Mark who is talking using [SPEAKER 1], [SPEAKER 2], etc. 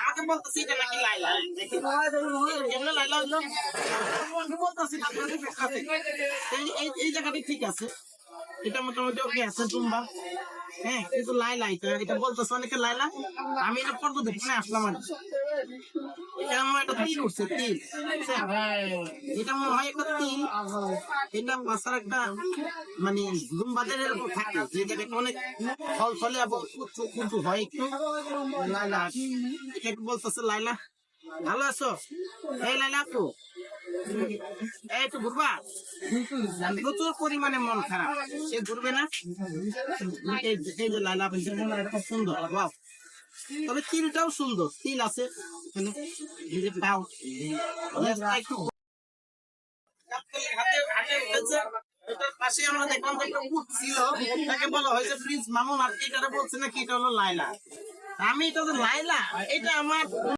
[SPEAKER 1] আমাকে বলতেছি এটা নাকি লাইলা, কেমনে লাইলা হইলো? আমি বলতেছি এই জায়গাটি ঠিক আছে, এটা মোটামুটি ওকে আছে টুম্বা। হ্যাঁ, কিন্তু লাইলা এটা বলতেছে অনেকে লাইলা। আমি এটা পর্যবেক্ষণে আসলাম আর কি। এটা আমার একটা তিল উঠছে, তিল। এটা মনে হয় একটা তিল। এটা মাছের একটা মানে জুমবাদের এরকম থাকে, যে জায়গাটা অনেক ফল ফলে এবং কিন্তু হয় একটু লাইলা। এটা একটু বলতেছে লাইলা। ভালো আছো? এই লাইলা আপু, এই তো ঘুরবা? প্রচুর পরিমাণে মন খারাপ, সে ঘুরবে না। এই যে লাইলা আপু, খুব সুন্দর। বাহ, তবে তিলটাও সুন্দর, তিল আছে এখানে। এই যে পাও একটু হাতে হাতে উঠেছে। এটার পাশে আমরা দেখলাম যে একটা উট ছিল, তাকে বলা হয়েছে প্রিন্স মামুন, আর এটারে বলছে নাকি এটা হলো লাইলা। আমি এটা লাইলা, এটা আমার